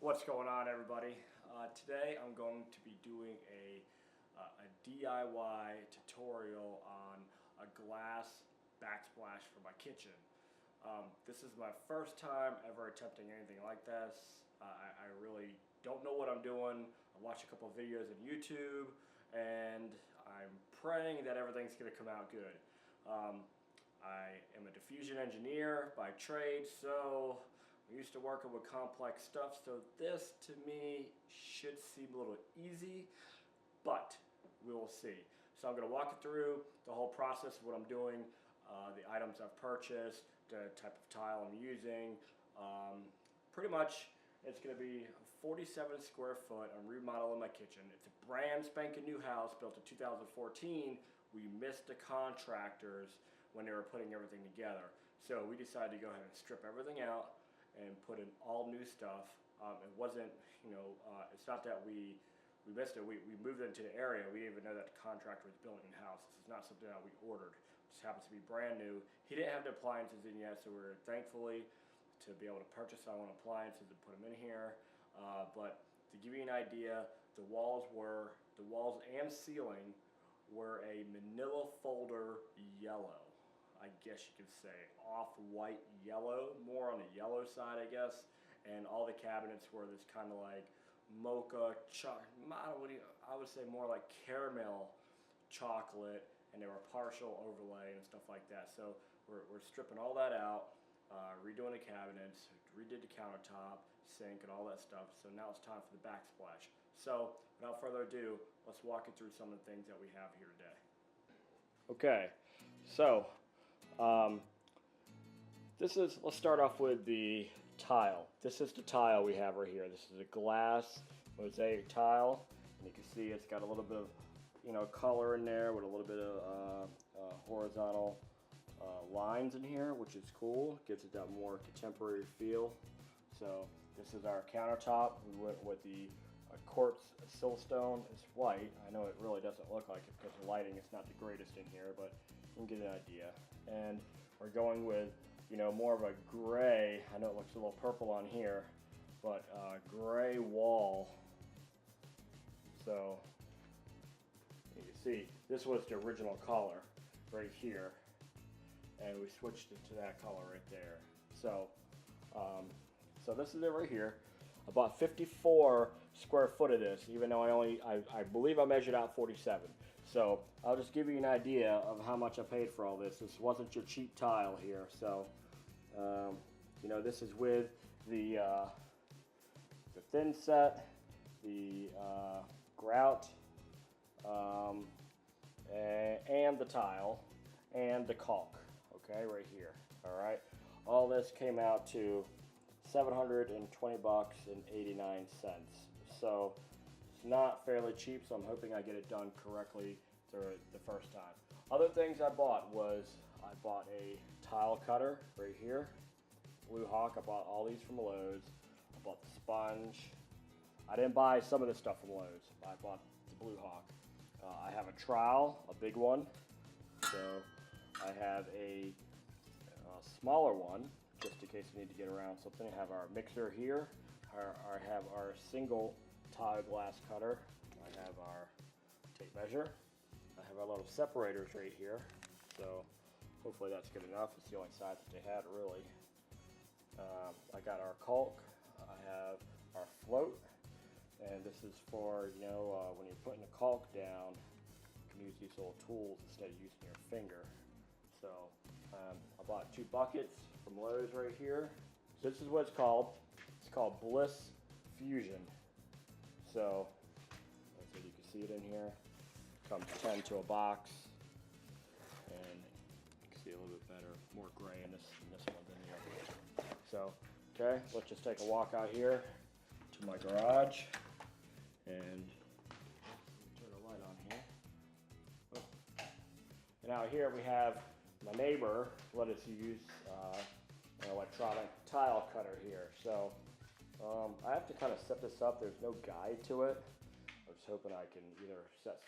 What's going on, everybody? Today I'm going to be doing a DIY tutorial on a glass backsplash for my kitchen. This is my first time ever attempting anything like this. I really don't know what I'm doing. I watched a couple of videos on YouTube and I'm praying that everything's going to come out good. I am a diffusion engineer by trade, so I'm used to working with complex stuff, so this to me should seem a little easy, but we will see. So I'm going to walk you through the whole process of what I'm doing, the items I've purchased, the type of tile I'm using. Pretty much it's going to be 47 square foot. I'm remodeling my kitchen. It's a brand spanking new house built in 2014. We missed the contractors when they were putting everything together. So we decided to go ahead and strip everything out and put in all new stuff. It wasn't, it's not that we missed it. We moved into the area. We didn't even know that the contractor was building the house. This is not something that we ordered. It just happens to be brand new. He didn't have the appliances in yet, so we're thankfully to be able to purchase our own appliances and put them in here. But to give you an idea, the walls and ceiling were a manila folder yellow. I guess you could say off-white yellow, more on the yellow side, I guess. And all the cabinets were this kind of like mocha, I would say more like caramel chocolate, and they were partial overlay and stuff like that. So we're stripping all that out, redoing the cabinets, redid the countertop, sink, and all that stuff. So now it's time for the backsplash. So without further ado, let's walk you through some of the things that we have here today. Okay, so let's start off with the tile. This is the tile we have right here. This is a glass mosaic tile, and you can see it's got a little bit of color in there with a little bit of horizontal lines in here, which is cool. Gives it that more contemporary feel. So this is our countertop. We went with the quartz siltstone. It's white. I know it really doesn't look like it because the lighting is not the greatest in here, but you can get an idea. And we're going with more of a gray. I know it looks a little purple on here, but gray wall. So you can see this was the original color right here, and we switched it to that color right there. So so this is it right here. I bought 54 square foot of this, even though I believe I measured out 47. So I'll just give you an idea of how much I paid for all this. This wasn't your cheap tile here. So this is with the thin set, the grout, and the tile, and the caulk. Okay, right here. All right, all this came out to $720.89. So it's not fairly cheap, so I'm hoping I get it done correctly the first time. Other things I bought was I bought a tile cutter right here, Blue Hawk. I bought all these from Lowe's. I bought the sponge. I didn't buy some of this stuff from Lowe's. I bought the Blue Hawk. I have a trowel, a big one. So I have a smaller one, just in case we need to get around something. I have our mixer here. I have our single tile glass cutter. I have our tape measure. I have our little separators right here. So hopefully that's good enough. It's the only size that they had, really. I got our caulk. I have our float. And this is for, when you're putting the caulk down, you can use these little tools instead of using your finger. So I bought 2 buckets from Lowe's right here. So this is what it's called. It's called Bliss Fusion. So you can see it in here. Comes 10 to a box, and you can see a little bit better, more gray in this one than the other one. So okay, let's just take a walk out here to my garage, and turn the light on here. Oh. And out here we have my neighbor let us use an electronic tile cutter here. So I have to kind of set this up. There's no guide to it. I was hoping I can either set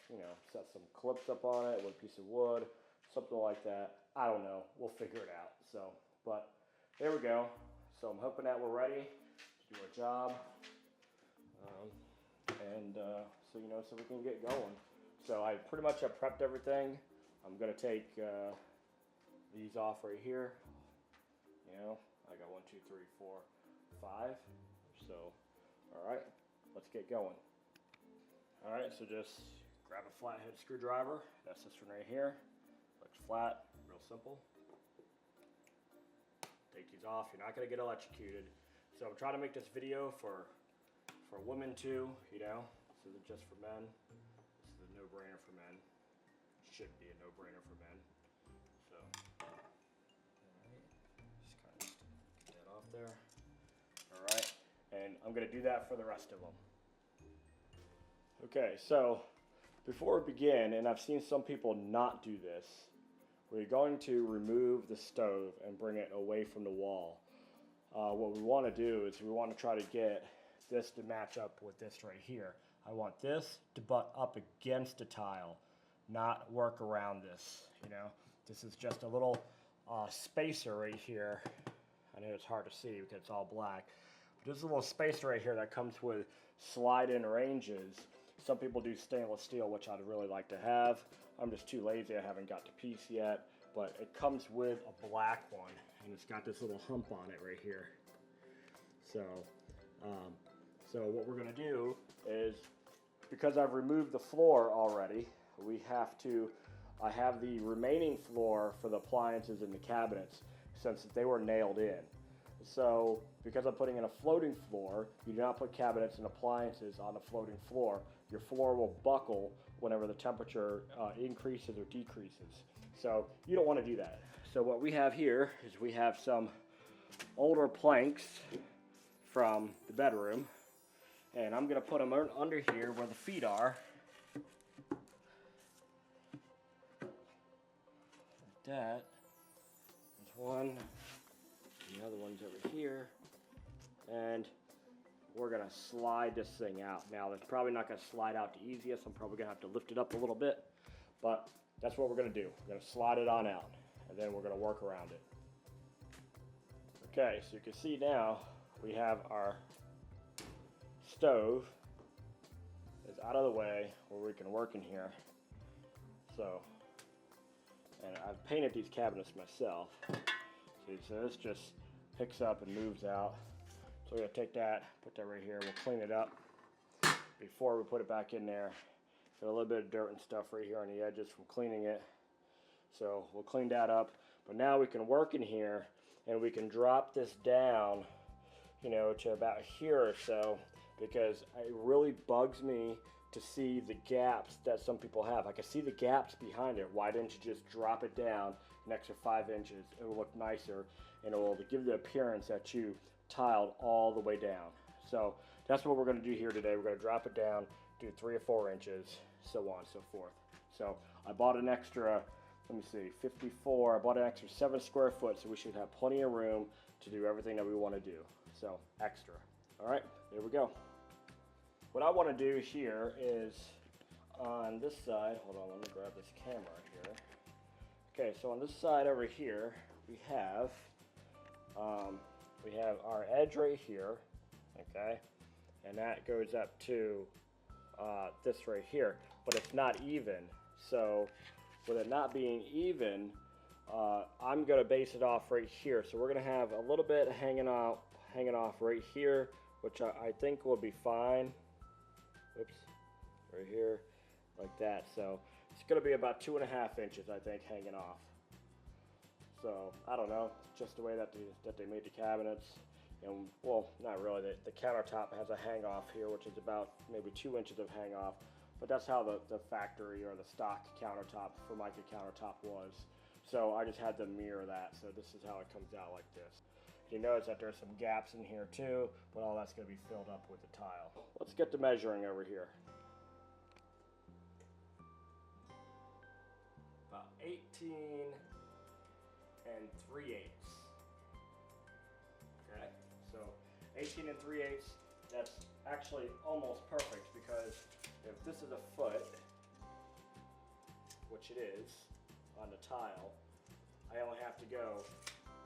some clips up on it with a piece of wood, something like that. I don't know. We'll figure it out. So, but there we go. So I'm hoping that we're ready to do our job. and so we can get going. So I pretty much have prepped everything. I'm gonna take these off right here. I got 1, 2, 3, 4, 5. So, all right, let's get going. All right, so just grab a flathead screwdriver. That's this one right here. Looks flat, real simple. Take these off. You're not gonna get electrocuted. So I'm trying to make this video for women too. This isn't just for men. This is a no-brainer for men. Should be a no-brainer for men. So, all right, just kind of get that off there. All right, and I'm gonna do that for the rest of them. Okay, so before we begin, and I've seen some people not do this, we're going to remove the stove and bring it away from the wall. What we want to do is we want to try to get this to match up with this right here. I want this to butt up against the tile, not work around this. This is just a little spacer right here. I know it's hard to see because it's all black. But there's a little spacer right here that comes with slide-in ranges. Some people do stainless steel, which I'd really like to have. I'm just too lazy. I haven't got the piece yet. But it comes with a black one, and it's got this little hump on it right here. So what we're going to do is, because I've removed the floor already, I have the remaining floor for the appliances in the cabinets since they were nailed in. So because I'm putting in a floating floor, you do not put cabinets and appliances on a floating floor. Your floor will buckle whenever the temperature increases or decreases. So you don't want to do that. So what we have here is we have some older planks from the bedroom, and I'm going to put them under here where the feet are. Like that. There's one. The other one's over here. And we're going to slide this thing out. Now, it's probably not going to slide out the easiest. I'm probably going to have to lift it up a little bit. But that's what we're going to do. We're going to slide it on out. And then we're going to work around it. Okay, so you can see now we have our stove is out of the way where we can work in here. So, and I've painted these cabinets myself. See, so this just picks up and moves out. So we're going to take that, put that right here. We'll clean it up before we put it back in there. Got a little bit of dirt and stuff right here on the edges from cleaning it. So we'll clean that up. But now we can work in here and we can drop this down, to about here or so, because it really bugs me to see the gaps that some people have. I can see the gaps behind it. Why didn't you just drop it down an extra 5 inches? It will look nicer and it will give the appearance that you tiled all the way down. So that's what we're going to do here today. We're going to drop it down, do 3 or 4 inches, so on and so forth. So I bought an extra, 54. I bought an extra 7 square foot, so we should have plenty of room to do everything that we want to do. So extra. All right, there we go. What I want to do here is on this side, hold on, let me grab this camera here. Okay, so on this side over here, we have our edge right here, okay, and that goes up to this right here, but it's not even. So with it not being even, I'm going to base it off right here. So we're going to have a little bit hanging off right here, which I think will be fine. Oops, right here, like that. So it's going to be about 2.5 inches, I think, hanging off. So I don't know, it's just the way that they made the cabinets. And well, not really. The countertop has a hang off here, which is about maybe 2 inches of hang off. But that's how the factory or the stock countertop, Formica countertop was. So I just had to mirror that. So this is how it comes out like this. You notice that there's some gaps in here too, but all that's going to be filled up with the tile. Let's get to measuring over here. About 18 3/8. Okay, so 18 3/8, that's actually almost perfect, because if this is a foot, which it is on the tile, I only have to go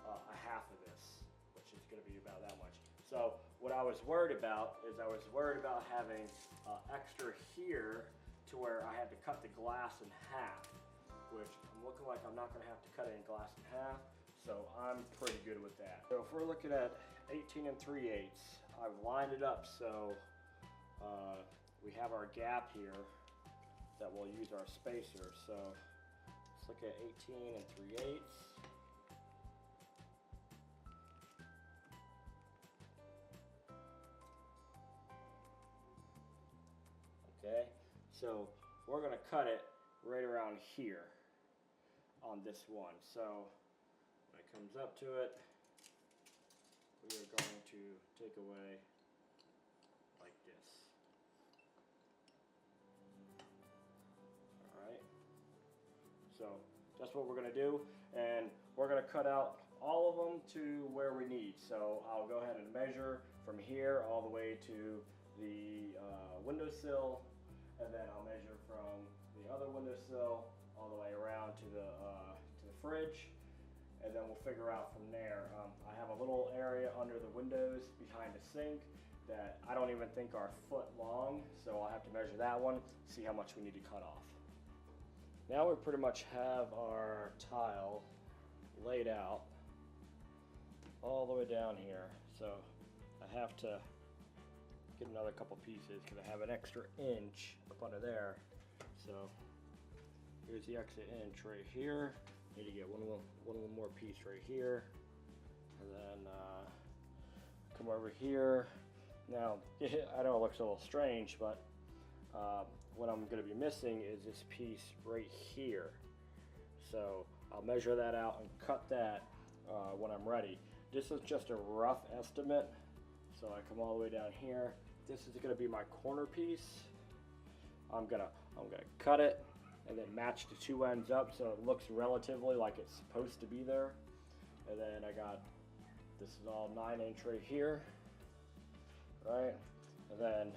a half of this, which is going to be about that much. So what I was worried about is I was worried about having extra here to where I had to cut the glass in half, which I'm looking like I'm not going to have to cut any glass in half, so I'm pretty good with that. So if we're looking at 18 3/8, I've lined it up so we have our gap here that we'll use our spacer. So let's look at 18 3/8. Okay, so we're going to cut it right around here on this one. So when it comes up to it, we are going to take away like this. Alright, so that's what we're going to do, and we're going to cut out all of them to where we need. So I'll go ahead and measure from here all the way to the windowsill, and then I'll measure from the other windowsill all the way around to the fridge, and then we'll figure out from there. I have a little area under the windows behind the sink that I don't even think are a foot long, so I'll have to measure that one, see how much we need to cut off. Now we pretty much have our tile laid out all the way down here, so I have to get another couple pieces because I have an extra inch up under there. So here's the extra inch right here. Need to get one more piece right here, and then come over here. Now I know it looks a little strange, but what I'm going to be missing is this piece right here. So I'll measure that out and cut that when I'm ready. This is just a rough estimate. So I come all the way down here. This is going to be my corner piece. I'm gonna cut it and then match the two ends up so it looks relatively like it's supposed to be there. And then I got, this is all 9" right here, right? And then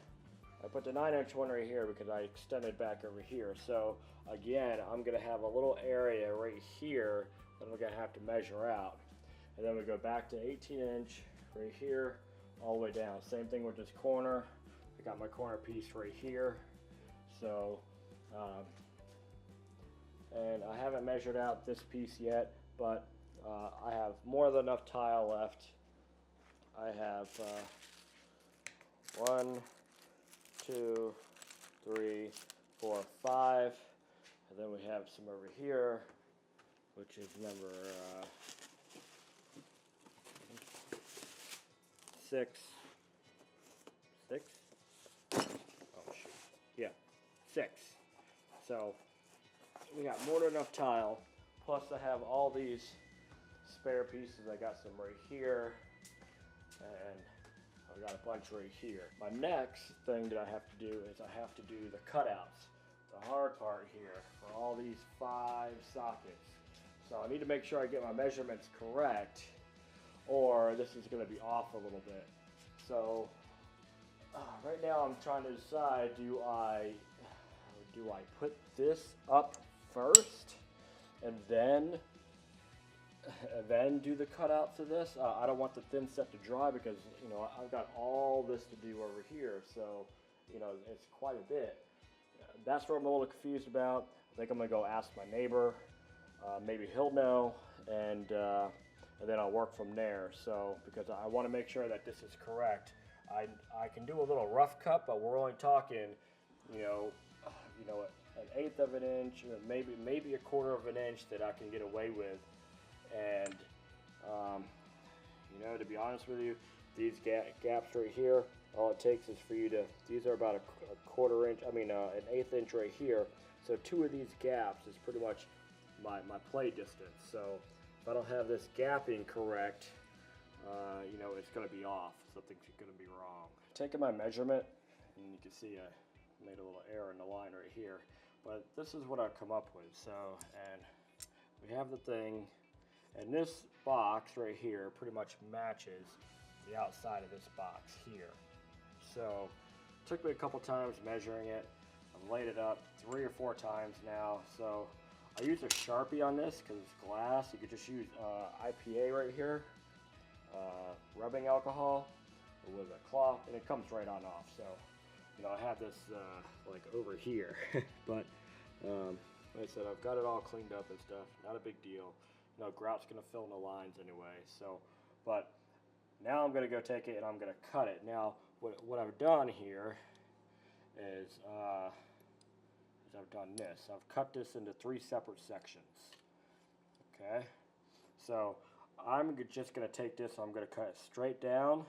I put the 9" one right here because I extended back over here. So again, I'm gonna have a little area right here that I'm gonna have to measure out. And then we go back to 18" right here, all the way down. Same thing with this corner. I got my corner piece right here. So, and I haven't measured out this piece yet, but I have more than enough tile left. I have 1, 2, 3, 4, 5, and then we have some over here, which is number 6. Oh shoot. Yeah, 6. So we got more than enough tile. Plus I have all these spare pieces. I got some right here, and I got a bunch right here. My next thing that I have to do is I have to do the cutouts, the hard part here, for all these 5 sockets. So I need to make sure I get my measurements correct, or this is going to be off a little bit. So right now I'm trying to decide, do I put this up first and then do the cutouts of this? I don't want the thin set to dry because, you know, I've got all this to do over here, so, you know, it's quite a bit. That's what I'm a little confused about. I think I'm gonna go ask my neighbor. Maybe he'll know, and then I'll work from there. So, because I want to make sure that this is correct. I can do a little rough cut, but we're only talking, you know, an 1/8 of an inch, maybe a 1/4 of an inch that I can get away with. And you know, to be honest with you, these gaps right here, all it takes is for you to, these are about a 1/4 inch, an 1/8 inch right here. So 2 of these gaps is pretty much my play distance. So if I don't have this gapping correct, you know, it's going to be off. Something's going to be wrong. Taking my measurement, and you can see I made a little error in the line right here. But this is what I've come up with. So, and we have the thing, and this box right here pretty much matches the outside of this box here. So it took me a couple times measuring it. I've laid it up 3 or 4 times now. So I use a Sharpie on this because it's glass. You could just use IPA right here, rubbing alcohol, with a cloth, and it comes right on off. So, you know, I have this like over here, but like I said, I've got it all cleaned up and stuff. Not a big deal. You know, Grout's gonna fill in the lines anyway. So, but now I'm gonna go take it and I'm gonna cut it. Now, what I've done here is I've done this. I've cut this into 3 separate sections. Okay, so I'm just gonna take this. I'm gonna cut it straight down,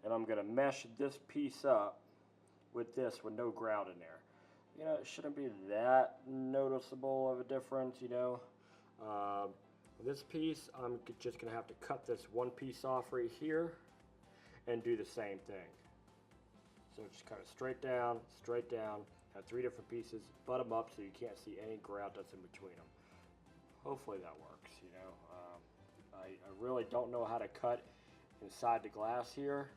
and I'm gonna mesh this piece up with this with no grout in there. You know, it shouldn't be that noticeable of a difference, you know. This piece, I'm just gonna have to cut this one piece off right here and do the same thing. So just cut it straight down, have 3 different pieces, butt them up so you can't see any grout that's in between them. Hopefully that works, you know. I really don't know how to cut inside the glass here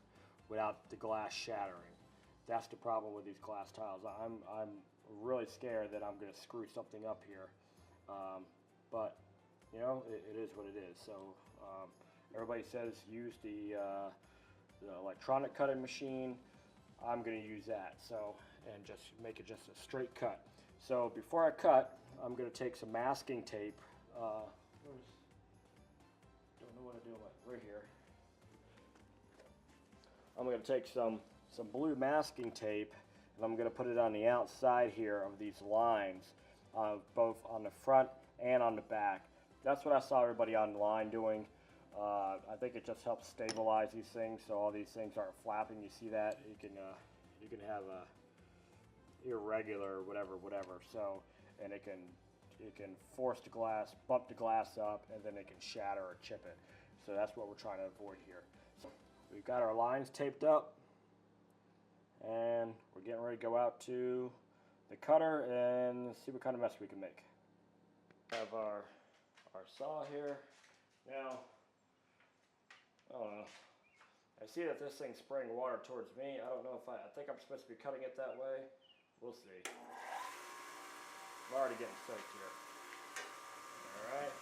without the glass shattering. That's the problem with these glass tiles. I'm really scared that I'm going to screw something up here, but you know, it is what it is. So everybody says use the electronic cutting machine. I'm going to use that. So, and just make it just a straight cut. So before I cut, I'm going to take some masking tape. Don't know what to do with it. Right here. I'm going to take some blue masking tape, and I'm going to put it on the outside here of these lines, both on the front and on the back. That's what I saw everybody online doing. I think it just helps stabilize these things, so all these things aren't flapping. You see that? You can have a irregular whatever. So, and it can force the glass, bump the glass up, and then it can shatter or chip it. So that's what we're trying to avoid here. So we've got our lines taped up, and we're getting ready to go out to the cutter and see what kind of mess we can make. We have our saw here. Now, I don't know. I see that this thing's spraying water towards me. I don't know if I think I'm supposed to be cutting it that way. We'll see. I'm already getting soaked here. Alright.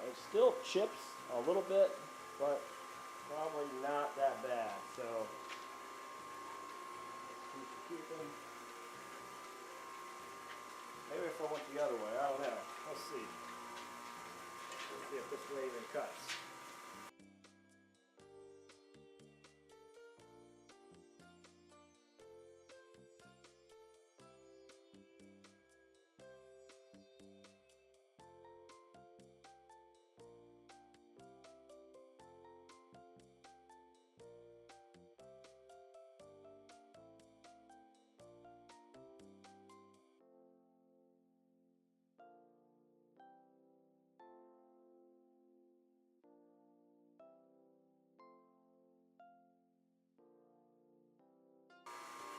It still chips a little bit, but probably not that bad. So let's keep them. Maybe if I went the other way, I don't know. Let's see. Let's see if this way even cuts.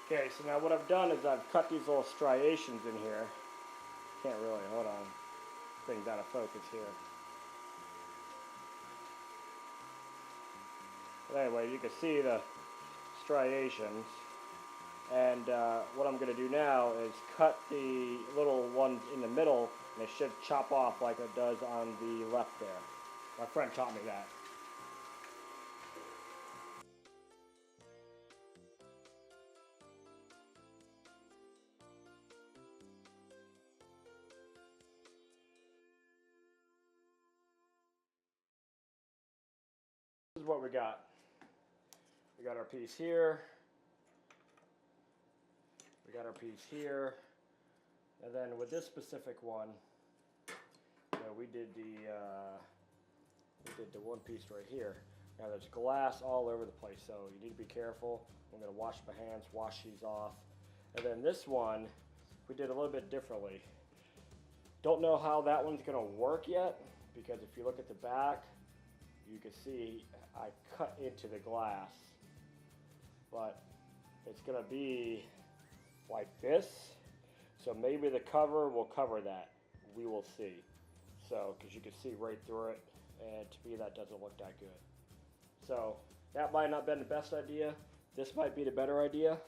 Okay, so now what I've done is I've cut these little striations in here. Can't really, hold on. Thing's out of focus here. But anyway, you can see the striations. And what I'm going to do now is cut the little ones in the middle, and it should chop off like it does on the left there. My friend taught me that. This is what we got. We got our piece here. We got our piece here. And then with this specific one, you know, we did the one piece right here. Now there's glass all over the place, so you need to be careful. I'm going to wash my hands, wash these off. And then this one, we did a little bit differently. Don't know how that one's going to work yet, because if you look at the back, you can see I cut into the glass, but it's going to be like this. So maybe the cover will cover that. We will see. So, because you can see right through it, and to me that doesn't look that good. So that might not have been the best idea. This might be the better idea.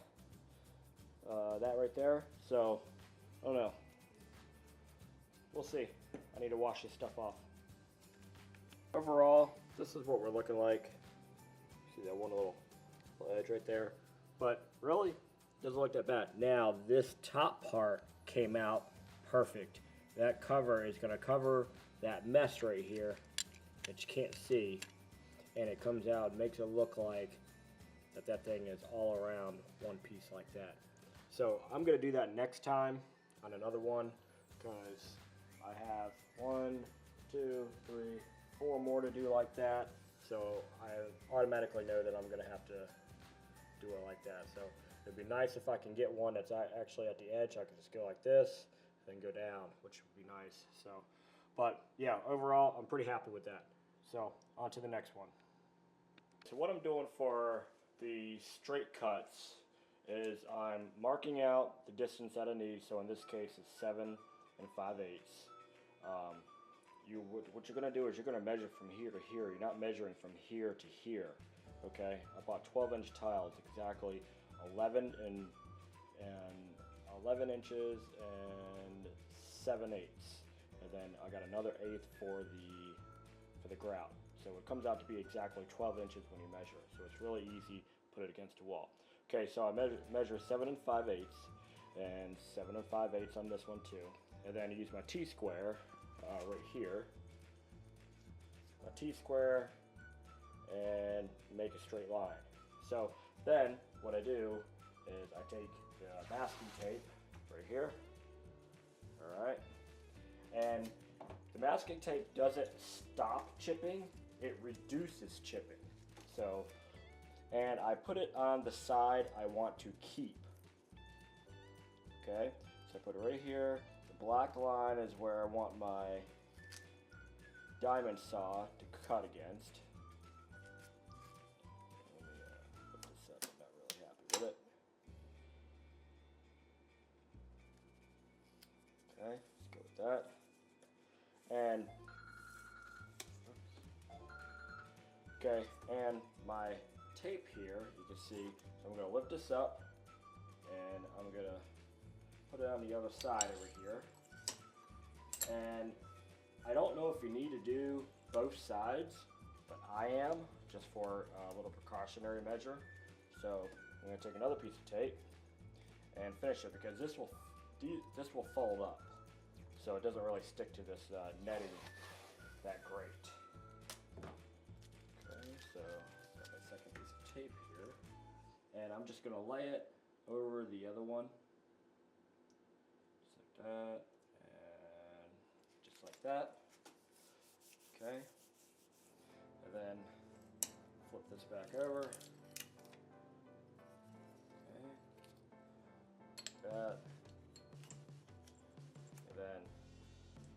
that right there. So, I don't know. We'll see. I need to wash this stuff off. Overall, this is what we're looking like. See that one little edge right there? But really, doesn't look that bad. Now, this top part came out perfect. That cover is going to cover that mess right here that you can't see. And it comes out, makes it look like that thing is all around one piece like that. So I'm going to do that next time on another one, because I have 1, 2, 3, 4 more to do like that. So I automatically know that I'm going to have to do it like that. So it'd be nice if I can get one that's actually at the edge. I can just go like this, then go down, which would be nice. So, but yeah, overall, I'm pretty happy with that. So on to the next one. So what I'm doing for the straight cuts is I'm marking out the distance that I need. So in this case, it's 7 5/8. What you're going to do is you're going to measure from here to here. You're not measuring from here to here. Okay, I bought 12-inch tiles, exactly 11 inches and 7/8, and then I got another 1/8 for the grout. So it comes out to be exactly 12 inches when you measure. So it's really easy. Put it against a wall. Okay, so I measure 7 5/8 and 7 5/8 on this one too, and then I use my T-square right here. My T-square, and make a straight line. So then what I do is I take the masking tape right here, all right, and the masking tape doesn't stop chipping, it reduces chipping. So, and I put it on the side I want to keep. Okay, so I put it right here. The black line is where I want my diamond saw to cut against. Let me put this up. I'm not really happy with it. Okay, let's go with that. And okay, and my tape here, you can see, so I'm going to lift this up and I'm going to put it on the other side over here. And I don't know if you need to do both sides, but I am, just for a little precautionary measure. So I'm going to take another piece of tape and finish it, because this will fold up, so it doesn't really stick to this netting that great. Okay, so got my second piece of tape here, and I'm just going to lay it over the other one, just like that, and just like that. Okay, and then flip this back over. Okay, that, and then,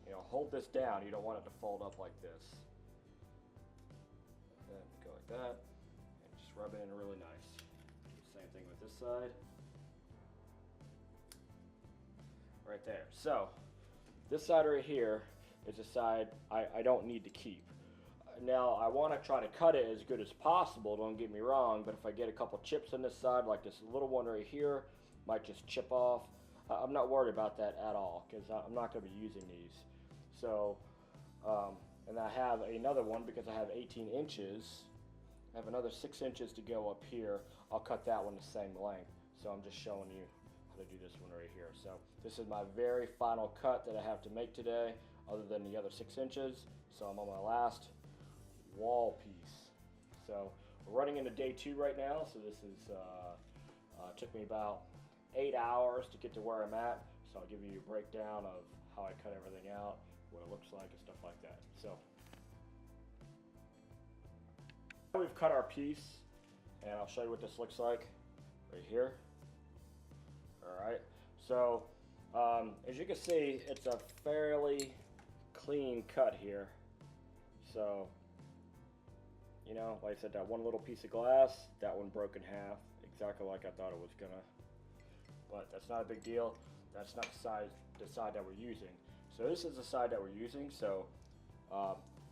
you know, hold this down. You don't want it to fold up like this. And then go like that, and just rub it in really nice. Same thing with this side. Right there. So this side right here is a side I don't need to keep. Now I want to try to cut it as good as possible, don't get me wrong, but if I get a couple chips on this side, like this little one right here, might just chip off. I'm not worried about that at all, because I'm not going to be using these. So, and I have another one, because I have 18 inches. I have another 6 inches to go up here. I'll cut that one the same length. So I'm just showing you how to do this one right here. So this is my very final cut that I have to make today, other than the other 6 inches. So I'm on my last wall piece. So we're running into day 2 right now. So this is took me about 8 hours to get to where I'm at. So I'll give you a breakdown of how I cut everything out, what it looks like, and stuff like that. So we've cut our piece, and I'll show you what this looks like right here. All right, so as you can see, it's a fairly clean cut here. So, you know, like I said, that one little piece of glass, that one broke in half, exactly like I thought it was gonna. But that's not a big deal. That's not the side that we're using. So this is the side that we're using. So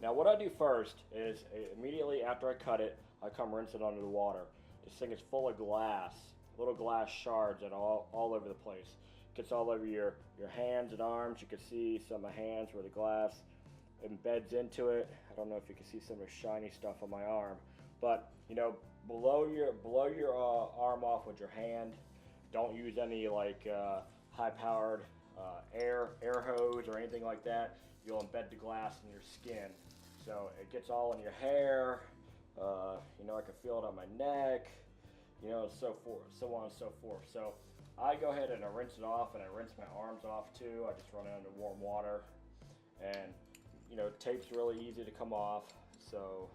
now what I do first is, immediately after I cut it, I come rinse it under the water. This thing is full of glass, little glass shards that are all over the place. Gets all over your hands and arms. You can see some of my hands where the glass embeds into it. I don't know if you can see some of the shiny stuff on my arm, but you know, blow your arm off with your hand. Don't use any like high-powered air hose or anything like that. You'll embed the glass in your skin, so it gets all in your hair. You know, I can feel it on my neck. You know, so forth, so on and so forth. So I go ahead and I rinse it off, and I rinse my arms off too. I just run it under warm water, and you know, tape's really easy to come off. So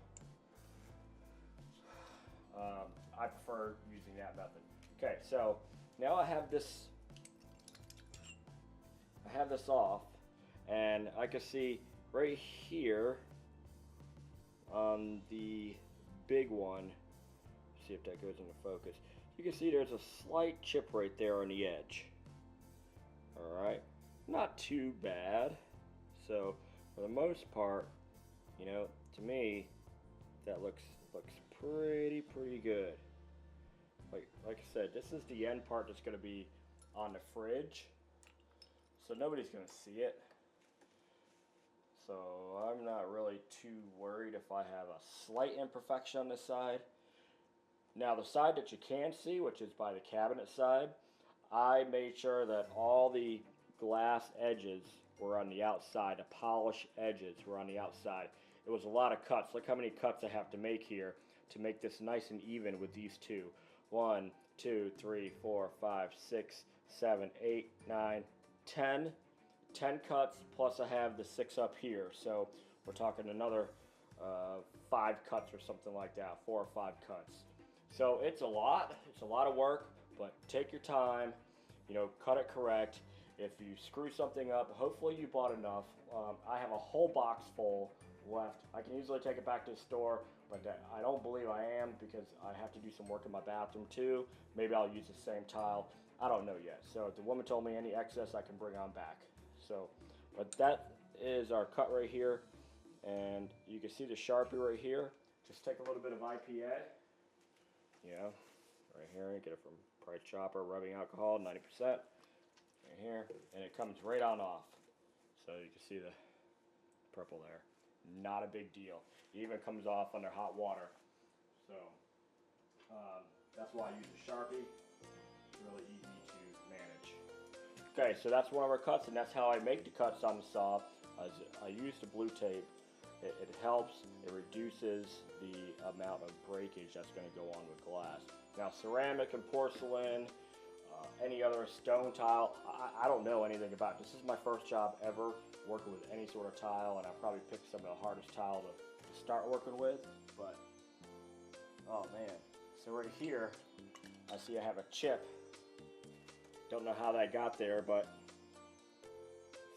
I prefer using that method. Okay, so now I have this off, and I can see right here on the big one, see if that goes into focus. You can see there's a slight chip right there on the edge. Alright, not too bad. So for the most part, you know, to me, that looks pretty good. Like I said, this is the end part that's going to be on the fridge, so nobody's going to see it. So I'm not really too worried if I have a slight imperfection on this side. Now the side that you can see, which is by the cabinet side, I made sure that all the glass edges were on the outside. The polished edges were on the outside. It was a lot of cuts. Look how many cuts I have to make here to make this nice and even with these two. 1, 2, 3, 4, 5, 6, 7, 8, 9, 10. 10 cuts, plus I have the 6 up here. So we're talking another 5 cuts or something like that, 4 or 5 cuts. So it's a lot of work, but take your time, you know, cut it correct. If you screw something up, hopefully you bought enough. I have a whole box full left. I can easily take it back to the store, but I don't believe I am, because I have to do some work in my bathroom too. Maybe I'll use the same tile. I don't know yet. So the woman told me any excess I can bring on back. So, but that is our cut right here, and you can see the Sharpie right here. Just take a little bit of IPA, you know, right here. You get it from Price Chopper, rubbing alcohol, 90%, right here, and it comes right on off. So you can see the purple there. Not a big deal. It even comes off under hot water. So that's why I use a Sharpie. It's really easy to manage. Okay, so that's one of our cuts, and that's how I make the cuts on the saw. I use the blue tape. It helps, it reduces the amount of breakage that's going to go on with glass. Now ceramic and porcelain, any other stone tile, I don't know anything about. This is my first job ever working with any sort of tile, and I probably picked some of the hardest tile to start working with, but oh man. So right here, I see I have a chip. Don't know how that got there, but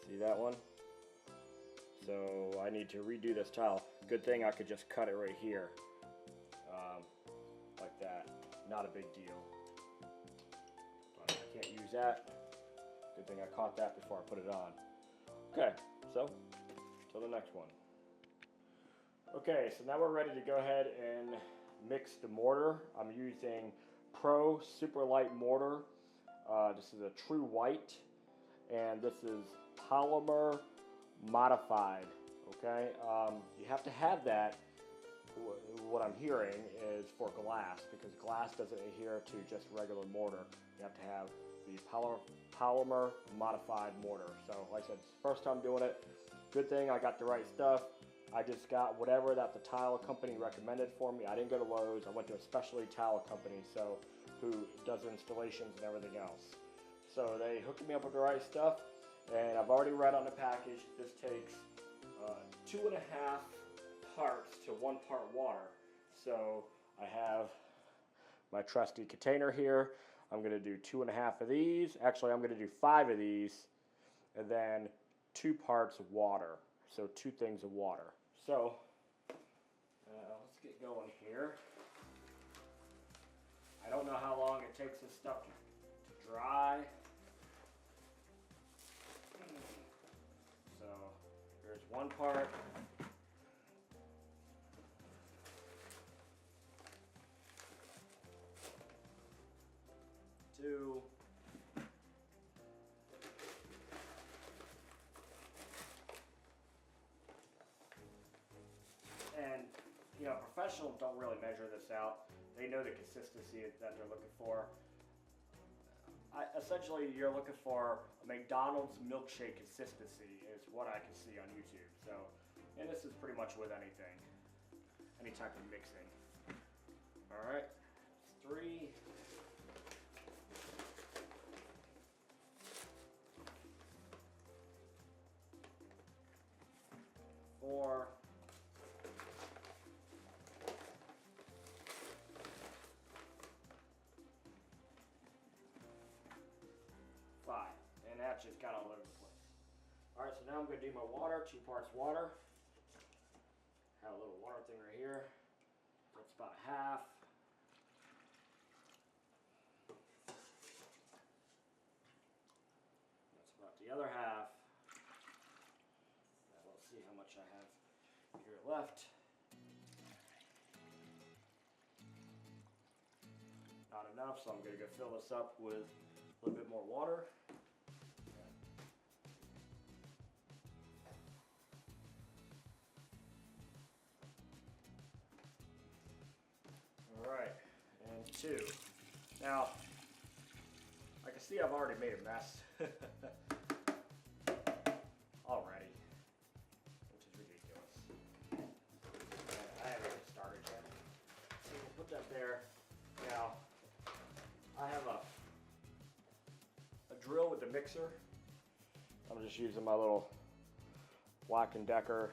see that one? So I need to redo this tile. Good thing I could just cut it right here, like that. Not a big deal. But I can't use that. Good thing I caught that before I put it on. Okay, so till the next one. Okay, so now we're ready to go ahead and mix the mortar. I'm using Pro Super Light Mortar. This is a true white, and this is polymer modified. Okay, you have to have that. What I'm hearing is for glass, because glass doesn't adhere to just regular mortar. You have to have the polymer modified mortar. So like I said, it's the first time doing it. Good thing I got the right stuff. I just got whatever that the tile company recommended for me. I didn't go to Lowe's. I went to a specialty tile company, so who does installations and everything else. So they hooked me up with the right stuff, and I've already read on the package this takes 2.5 parts to 1 part water. So I have my trusty container here. I'm going to do 2.5 of these. Actually, I'm going to do 5 of these, and then 2 parts of water. So 2 things of water. So let's get going here. I don't know how long it takes this stuff to dry. So here's 1 part. professionals don't really measure this out. They know the consistency that they're looking for. Essentially, you're looking for a McDonald's milkshake consistency is what I can see on YouTube. So, and this is pretty much with anything, any type of mixing. All right, 3. 4. 5. And that just got all over the place. Alright, so now I'm going to do my water, 2 parts water. Have a little water thing right here. That's about half. That's about the other half. Now let's see how much I have here left. Not enough, so I'm going to go fill this up with a little bit more water. Alright, and 2. Now, I can see I've already made a mess already, which is ridiculous. And I haven't even started yet. So we'll put that there. Now, I have a drill with the mixer. I'm just using my little Black & Decker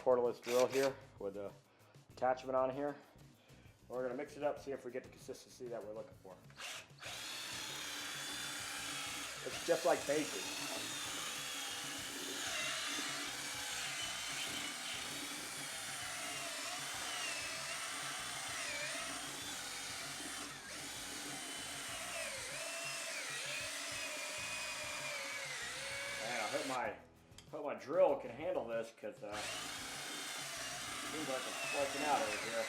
cordless drill here with the attachment on here. We're going to mix it up, see if we get the consistency that we're looking for. It's just like baking. Man, I hope my drill can handle this, because it seems like it's flaking out over here.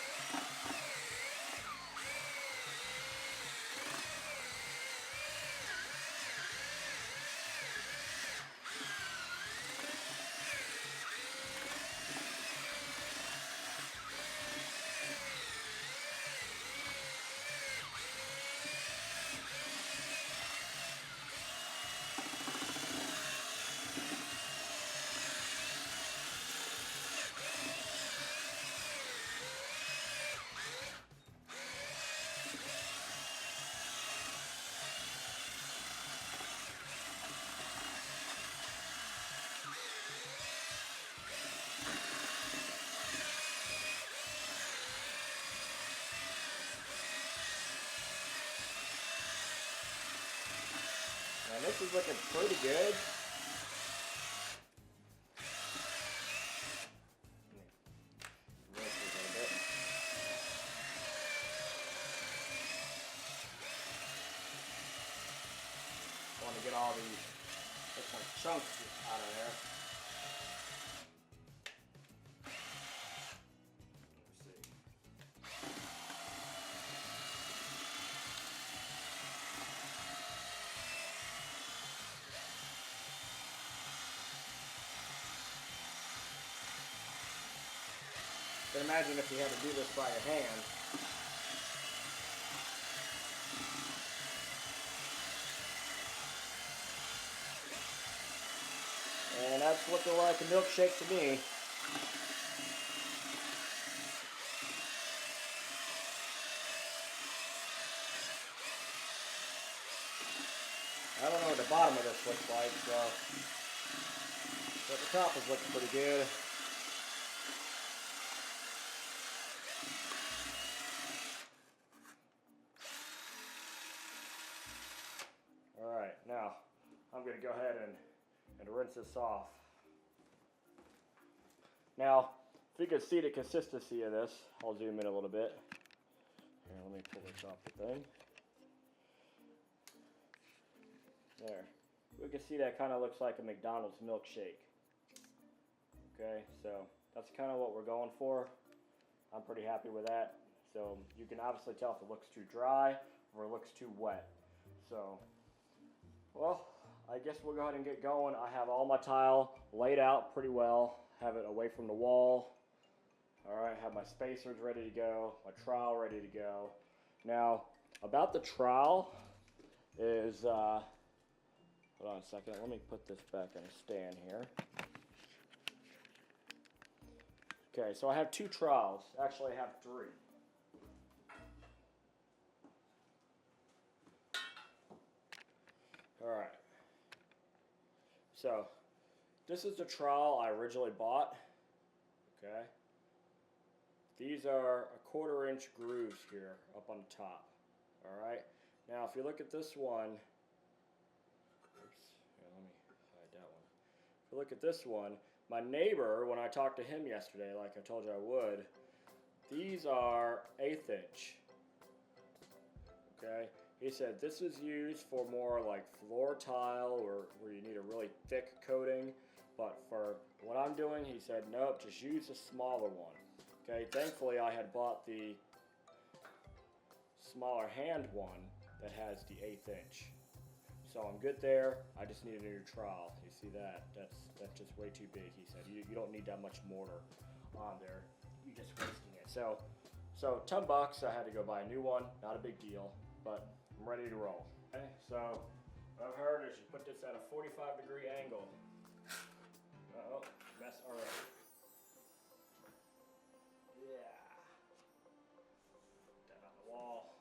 And this is looking pretty good. I want to get all these chunks out of there. But imagine if you had to do this by your hand. And that's looking like a milkshake to me. I don't know what the bottom of this looks like, so but the top is looking pretty good. Alright, now I'm going to go ahead and rinse this off. Now, if you can see the consistency of this, I'll zoom in a little bit. Here, let me pull this off the thing. There. We can see that kind of looks like a McDonald's milkshake. Okay, so that's kind of what we're going for. I'm pretty happy with that. So you can obviously tell if it looks too dry or it looks too wet. So, well, I guess we'll go ahead and get going. I have all my tile laid out pretty well. Have it away from the wall. Alright, I have my spacers ready to go, my trowel ready to go. Now, about the trowel is, hold on a second, let me put this back on a stand here. Okay, so I have 2 trowels. Actually, I have 3. Alright. So, this is the trowel I originally bought. Okay. These are a 1/4 inch grooves here up on the top. Alright. Now, if you look at this one, oops, here, let me hide that one. If you look at this one, my neighbor, when I talked to him yesterday, like I told you I would, these are 1/8 inch. Okay. He said this is used for more like floor tile or where you need a really thick coating. But for what I'm doing, he said, nope, just use a smaller one. Okay, thankfully I had bought the smaller hand one that has the 1/8 inch. So I'm good there. I just need a new trowel. You see that? That's just way too big, he said. You don't need that much mortar on there. You're just wasting it. So $10 I had to go buy a new one. Not a big deal, but I'm ready to roll. Okay, so what I've heard is you put this at a 45-degree angle. Uh-oh, mess already. Yeah. Put that on the wall.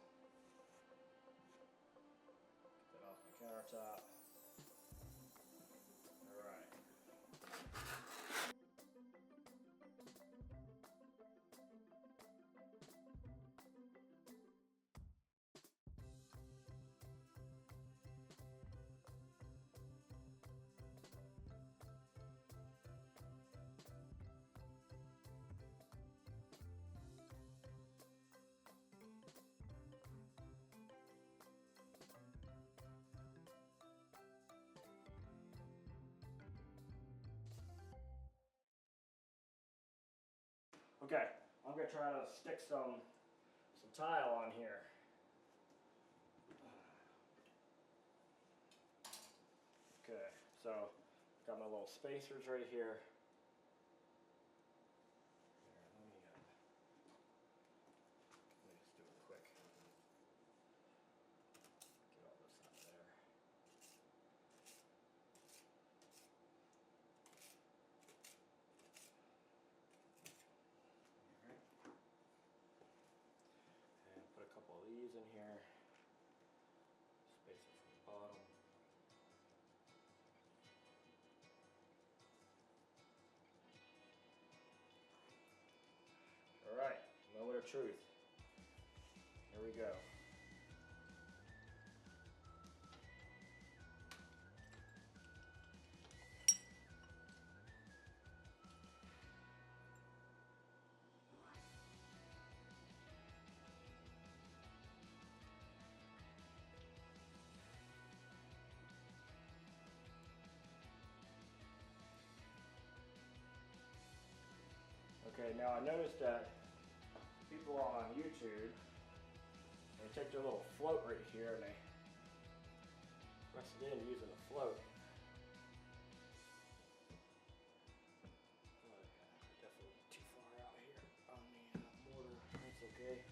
Put that off the countertop. All right. Okay, I'm gonna try to stick some tile on here. Okay, so got my little spacers right here. Let me just do it quick. Get all this out of there. And put a couple of these in here. Space it from the bottom. Alright, moment of truth. Here we go. Okay, now I noticed that people on YouTube, they take their little float right here and they press it in using a float. Oh yeah, definitely too far out here on the mortar. That's okay.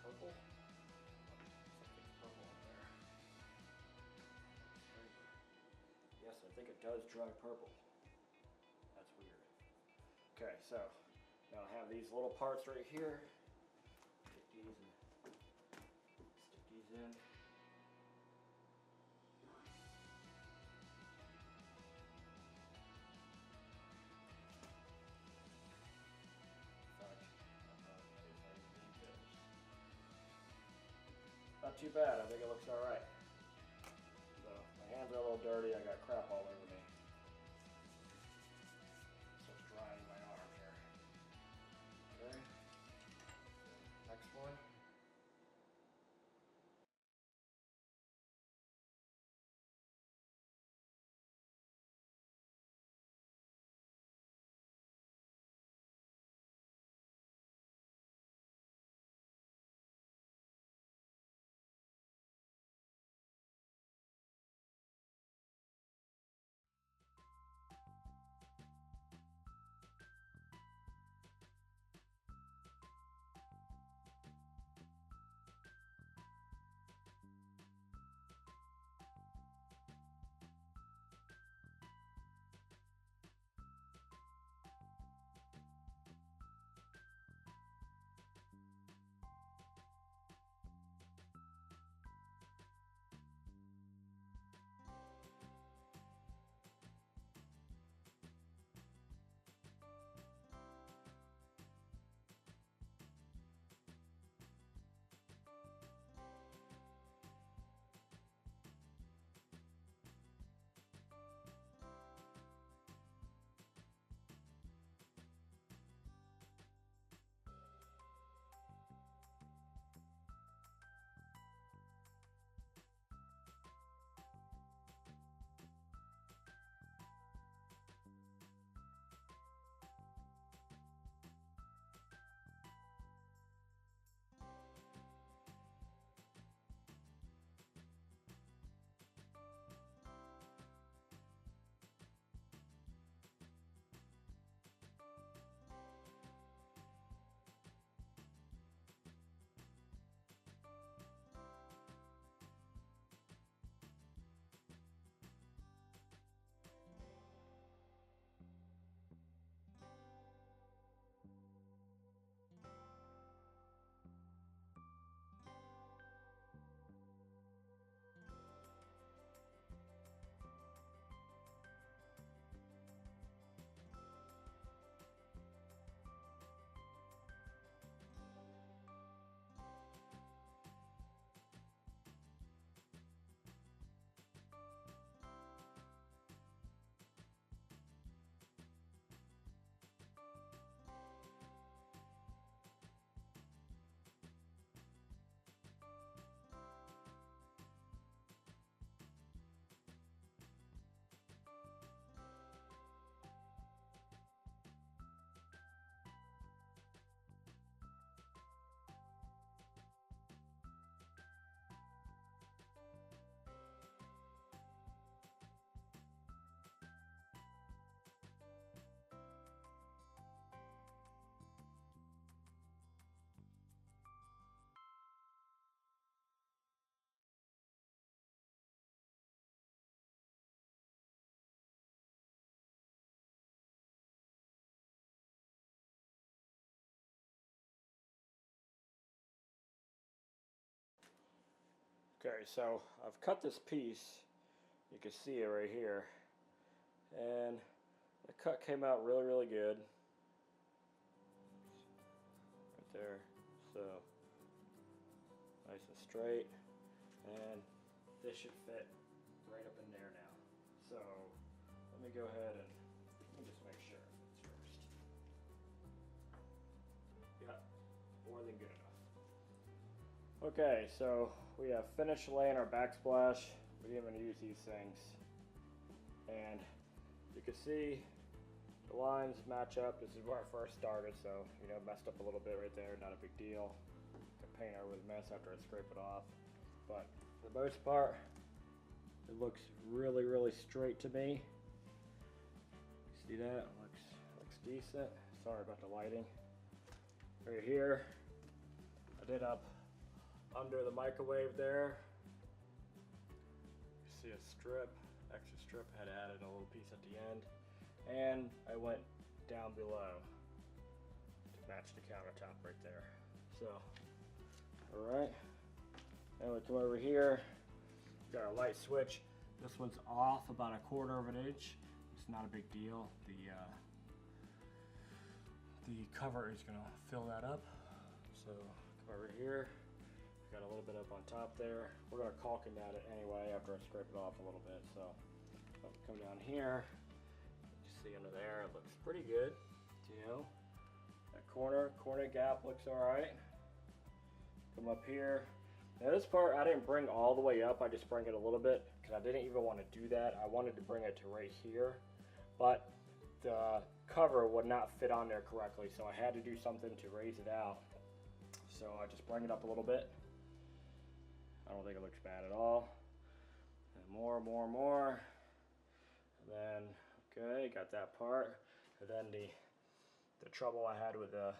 Purple? Something's purple in there. Yes, I think it does dry purple. That's weird. Okay, so now I have these little parts right here. Take these and stick these in. Not too bad, I think it looks alright. So, my hands are a little dirty, I got crap all over me. So it's drying my arm here. Okay, so I've cut this piece, you can see it right here, and the cut came out really good. Right there, so nice and straight, and this should fit right up in there now. So let me go ahead and let me just make sure it fits first. Yeah, more than good enough. Okay, so we have finished laying our backsplash. We didn't even use these things. And you can see the lines match up. This is where I first started, so you know, messed up a little bit right there, not a big deal. The paint over the mess after I scrape it off. But for the most part, it looks really straight to me. See that? Looks decent. Sorry about the lighting. Right here, I did up under the microwave there. You see a strip, extra strip. I had added a little piece at the end, and I went down below to match the countertop right there. So, all right. And we come over here. Got our light switch. This one's off about 1/4 of an inch. It's not a big deal. The cover is gonna fill that up. So come over here. Got a little bit up on top there. We're gonna caulk and mat it anyway after I scrape it off a little bit. So come down here. You see under there, it looks pretty good. You know, that corner gap looks all right. Come up here. Now this part I didn't bring all the way up. I just bring it a little bit because I didn't even want to do that. I wanted to bring it to right here, but the cover would not fit on there correctly, so I had to do something to raise it out. So I just bring it up a little bit. I don't think it looks bad at all. And more. And then, okay, got that part. And then the trouble I had with the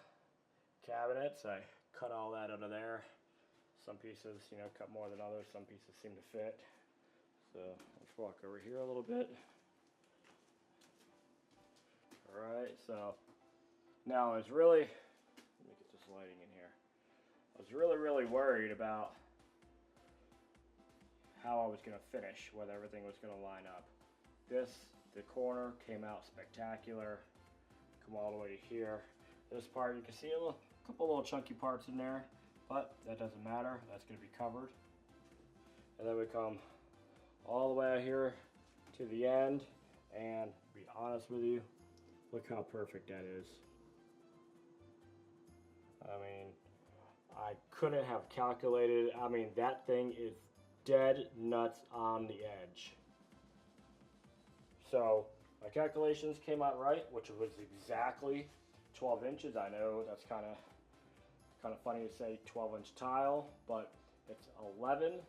cabinets, I cut all that out of there. Some pieces, you know, cut more than others. Some pieces seem to fit. So let's walk over here a little bit. All right, so now I was really, let me get this lighting in here. I was really worried about how I was going to finish, whether everything was going to line up. The corner came out spectacular. Come all the way to here. This part, you can see a couple little chunky parts in there, but that doesn't matter. That's going to be covered. And then we come all the way out here to the end, and to be honest with you, look how perfect that is. I mean, I couldn't have calculated. I mean, that thing is dead nuts on the edge. So my calculations came out right, which was exactly 12 inches. I know that's kind of funny to say 12-inch tile, but it's 11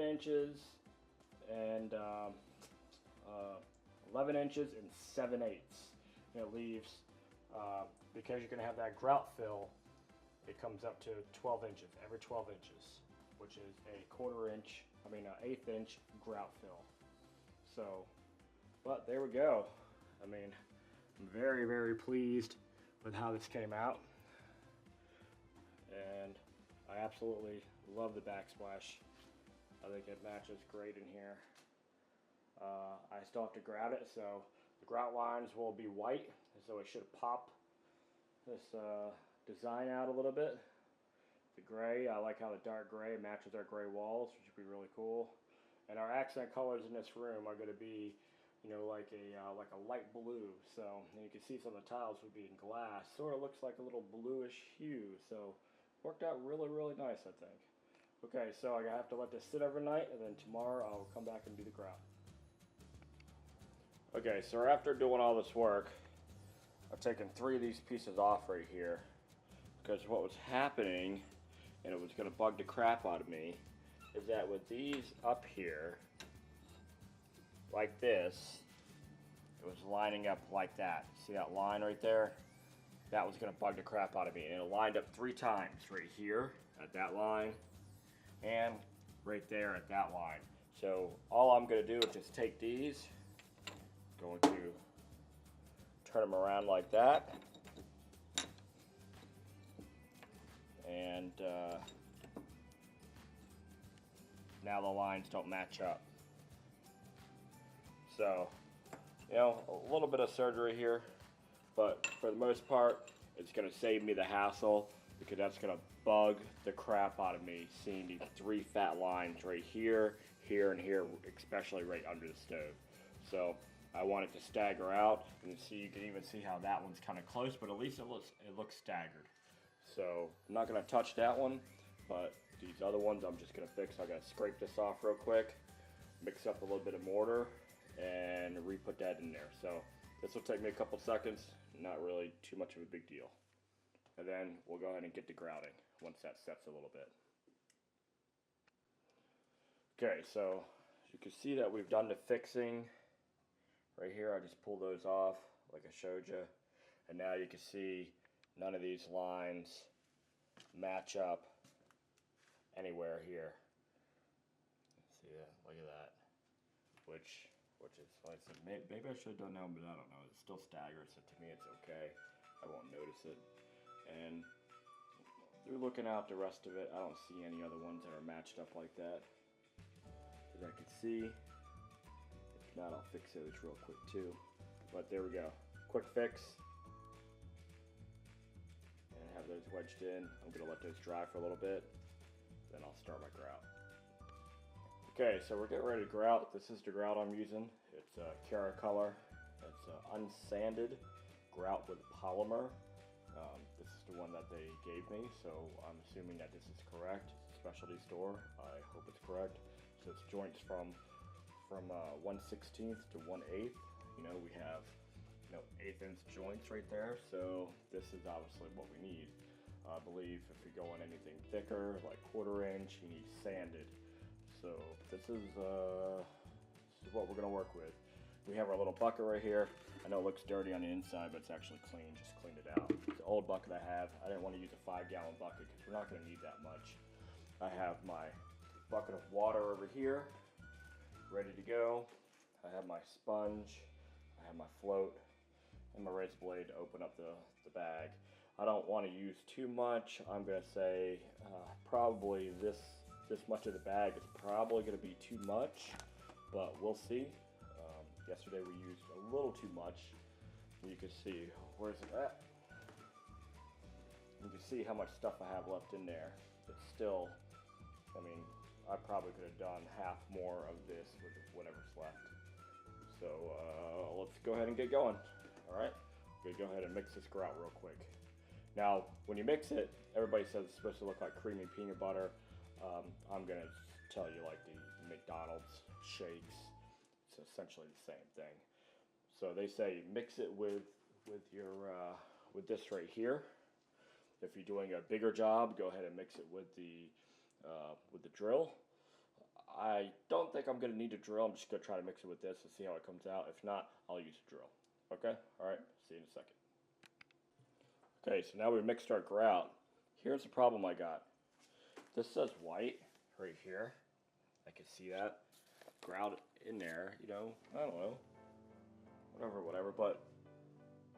inches and 11 inches and 7/8. And it leaves, because you're going to have that grout fill, it comes up to 12 inches, every 12 inches, which is an 1/8 inch grout fill. So, but there we go. I mean, I'm very pleased with how this came out. And I absolutely love the backsplash. I think it matches great in here. I still have to grout it, so the grout lines will be white, so it should pop this design out a little bit. The gray, I like how the dark gray matches our gray walls, which would be really cool. And our accent colors in this room are going to be, you know, like a light blue. So and you can see some of the tiles would be in glass. Sort of looks like a little bluish hue. So worked out really nice, I think. Okay, so I have to let this sit overnight, and then tomorrow I'll come back and do the grout. Okay, so after doing all this work, I've taken 3 of these pieces off right here, because what was happening, and it was going to bug the crap out of me, is that with these up here, like this, it was lining up like that. See that line right there? That was going to bug the crap out of me, and it lined up 3 times, right here at that line, and right there at that line. So all I'm going to do is just take these, going to turn them around like that, and now the lines don't match up. So, you know, a little bit of surgery here, but for the most part, it's gonna save me the hassle because that's gonna bug the crap out of me seeing these 3 fat lines right here, here, and here, especially right under the stove. So I want it to stagger out, and see, you can even see how that one's kind of close, but at least it looks staggered. So I'm not gonna touch that one, but these other ones I'm just gonna fix. I gotta scrape this off real quick, mix up a little bit of mortar, and re-put that in there. So this will take me a couple seconds, not really too much of a big deal. And then we'll go ahead and get to grouting once that sets a little bit. Okay, so you can see that we've done the fixing right here. I just pulled those off like I showed you, and now you can see none of these lines match up anywhere here. See that? Look at that. Which is like, maybe I should have done that, but I don't know. It's still staggered, so to me it's okay. I won't notice it. And through looking out the rest of it, I don't see any other ones that are matched up like that that I can see. If not, I'll fix those real quick too. But there we go. Quick fix. And have those wedged in. I'm gonna let those dry for a little bit. Then I'll start my grout. Okay, so we're getting ready to grout. This is the grout I'm using. It's a Cara color. It's unsanded grout with polymer. This is the one that they gave me, so I'm assuming that this is correct. It's a specialty store. I hope it's correct. So it's joints from 1/16 to 1/8. You know, we have 1/8" joints right there. So this is obviously what we need. I believe if you go on anything thicker, like 1/4 inch, you need sanded. So this is what we're gonna work with. We have our little bucket right here. I know it looks dirty on the inside, but it's actually clean. Just cleaned it out. It's the old bucket I have. I didn't want to use a 5-gallon bucket because we're not gonna need that much. I have my bucket of water over here, ready to go. I have my sponge. I have my float and my razor blade to open up the bag. I don't want to use too much. I'm gonna say probably this much of the bag is probably gonna be too much, but we'll see. Yesterday we used a little too much. You can see, where's it at? You can see how much stuff I have left in there. It's still, I mean, I probably could have done half more of this with whatever's left. So let's go ahead and get going. All right, we're gonna go ahead and mix this grout real quick. Now, when you mix it, everybody says it's supposed to look like creamy peanut butter. I'm gonna tell you like the McDonald's shakes. It's essentially the same thing. So they say mix it with your with this right here. If you're doing a bigger job, go ahead and mix it with the drill. I don't think I'm gonna need a drill. I'm just gonna try to mix it with this and see how it comes out. If not, I'll use a drill. Okay. All right. See you in a second. Okay. So now we've mixed our grout. Here's the problem I got. This says white right here. I can see that grout in there, you know, I don't know, whatever, but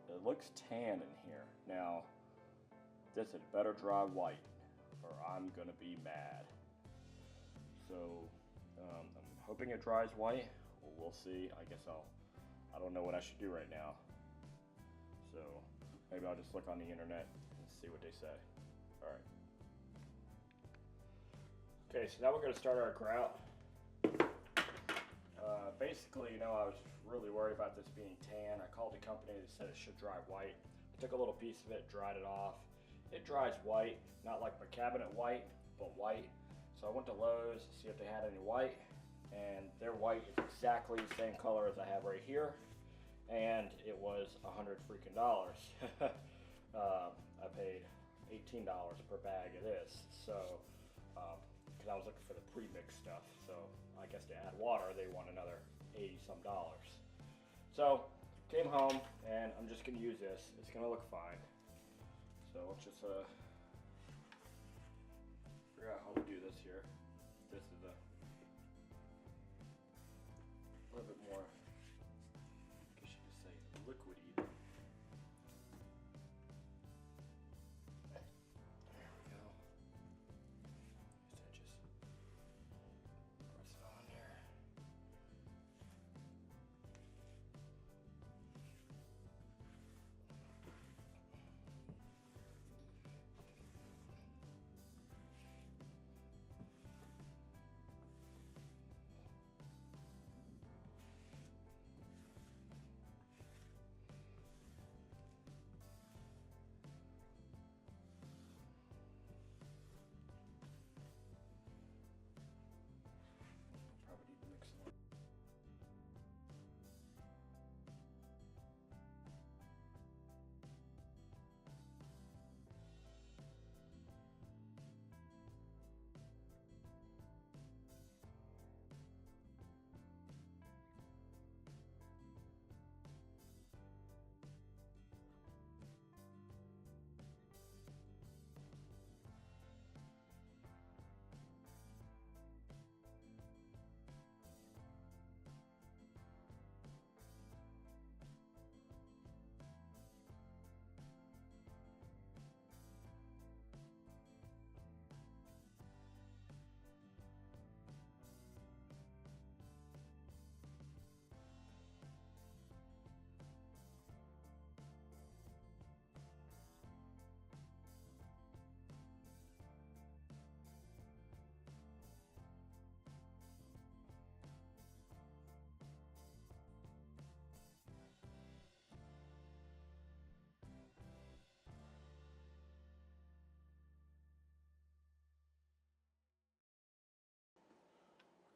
it looks tan in here. Now, this had better dry white or I'm gonna be mad. So, I'm hoping it dries white. We'll see. I guess I don't know what I should do right now. So, maybe I'll just look on the internet and see what they say. All right. Okay, so now we're gonna start our grout. Basically, you know, I was really worried about this being tan. I called the company, they said it should dry white. I took a little piece of it, dried it off. It dries white, not like my cabinet white, but white. So I went to Lowe's to see if they had any white, and their white is exactly the same color as I have right here, and it was $100 freaking. I paid $18 per bag of this, so because I was looking for the pre-mix stuff. So I guess to add water, they want another $80-some. So came home, and I'm just gonna use this. It's gonna look fine. So let's just figure out how to do this here. This is a little bit more, I guess you could say, liquidy. There we go. So just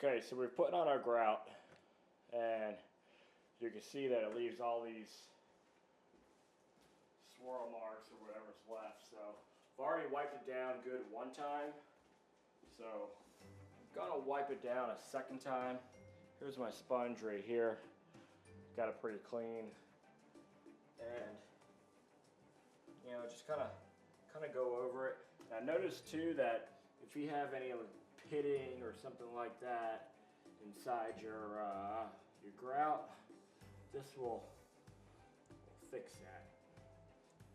Okay, so we're putting on our grout, and you can see that it leaves all these swirl marks or whatever's left. So I've already wiped it down good one time, so I'm gonna wipe it down a second time. Here's my sponge right here. Got it pretty clean, and just kind of go over it. Now notice too that if you have any pitting or something like that inside your grout, this will fix that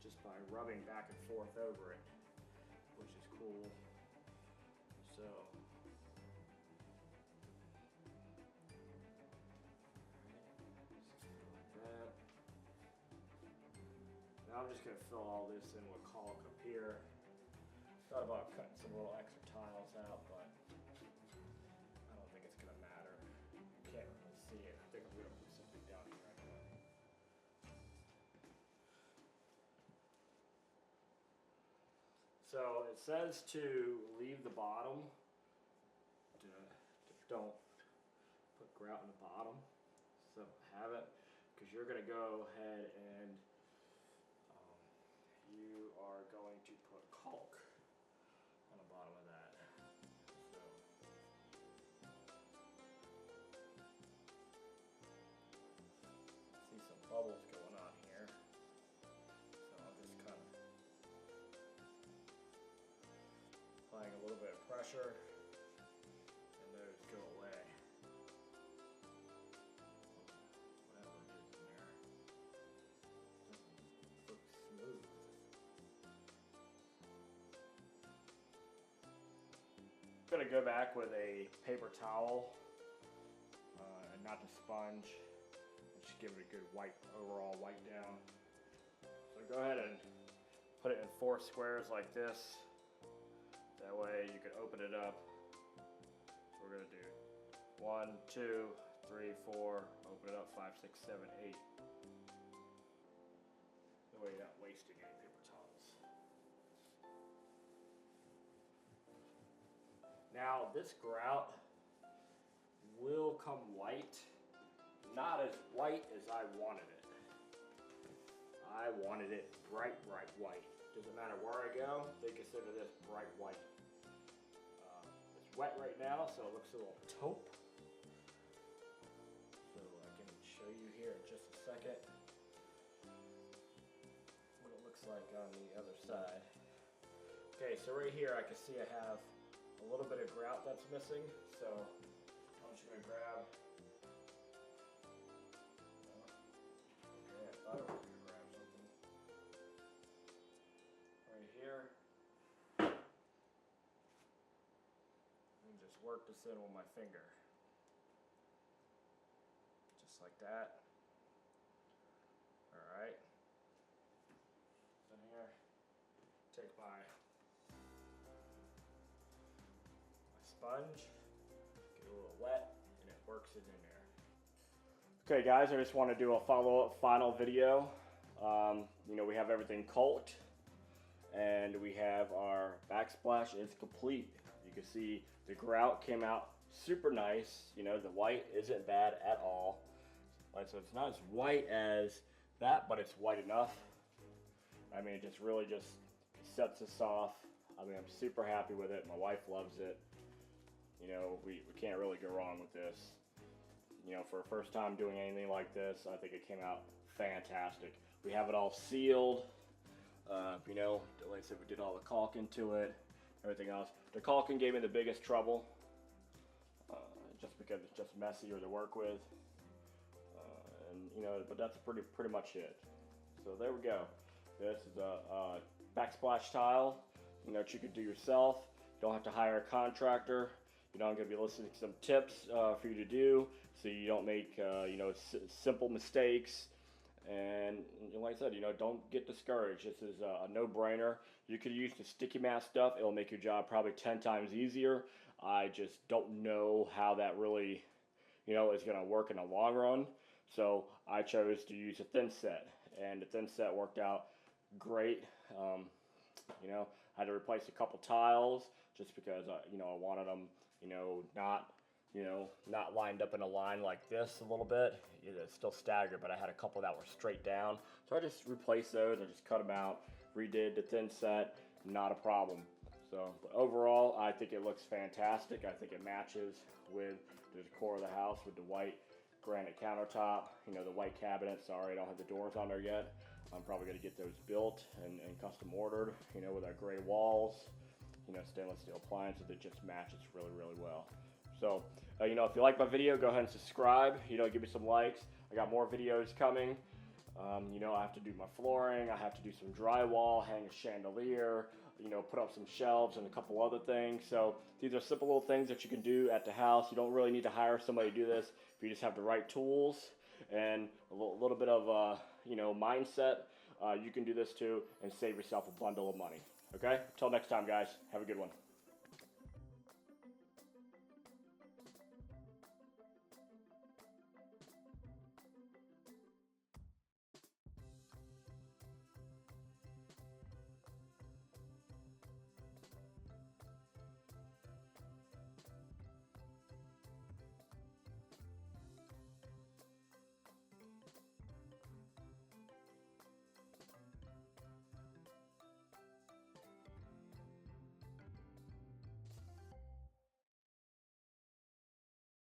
just by rubbing back and forth over it, which is cool. So now I'm just going to fill all this in with caulk up here. Thought about cutting some little extra tiles out, but I don't think it's going to matter. You can't really see it. I think I'm going to put something down here right now. So it says to leave the bottom. Don't put grout in the bottom. So have it, because you're going to go ahead and you are going to put caulk on the bottom of that. So see some bubbles going on here. So I'm just kind of applying a little bit of pressure, and those go away. Whatever it is in there. Doesn't look smooth. I'm going to go back with a paper towel, and not the sponge, and just give it a good overall wipe down. So go ahead and put it in 4 squares like this. That way you can open it up. So we're going to do 1, 2, 3, 4, open it up, 5, 6, 7, 8. That way you're not wasting any paper towels. Now this grout will come white, not as white as I wanted it. I wanted it bright white. Doesn't matter where I go, they consider this bright white. It's wet right now, so it looks a little taupe. So I can show you here in just a second what it looks like on the other side. Okay, so right here I can see I have a little bit of grout that's missing, so I'm just going to grab. Okay, I thought I was going to grab something right here, and just work this in with my finger, just like that. All right. Then here, take my sponge, get a little wet, and it works it in there. Okay guys, I just want to do a final video. We have everything caulked, and we have our backsplash is complete. You can see the grout came out super nice. The white isn't bad at all. So it's not as white as that, but it's white enough. I mean, it just really just sets us off. I mean, I'm super happy with it. My wife loves it. We can't really go wrong with this. For a first time doing anything like this, I think it came out fantastic. We have it all sealed. Like I said, we did all the caulking to it, everything else. The caulking gave me the biggest trouble, just because it's just messier to work with. But that's pretty much it. So there we go. This is a backsplash tile, that you could do yourself. You don't have to hire a contractor. I'm going to be listing some tips for you to do, so you don't make simple mistakes. And like I said, don't get discouraged. This is a no-brainer. You could use the sticky mask stuff. It'll make your job probably 10 times easier. I just don't know how that really, is going to work in the long run. So I chose to use a thin set, and the thin set worked out great. I had to replace a couple tiles just because I wanted them, not you know, not lined up in a line like this a little bit. It's still staggered, but I had a couple that were straight down. So I just replaced those. I just cut them out, redid the thin set, not a problem. So, but overall, I think it looks fantastic. I think it matches with the decor of the house with the white granite countertop, you know, the white cabinets. Sorry, I don't have the doors on there yet. I'm probably gonna get those built and custom ordered, you know, with our gray walls, you know, stainless steel appliances. It just matches really, really well. So, you know, if you like my video, go ahead and subscribe. You know, give me some likes. I got more videos coming. You know, I have to do my flooring. I have to do some drywall, hang a chandelier, you know, put up some shelves and a couple other things. So these are simple little things that you can do at the house. You don't really need to hire somebody to do this. If you just have the right tools and a little bit of, you know, mindset, you can do this too and save yourself a bundle of money. Okay? Until next time, guys. Have a good one.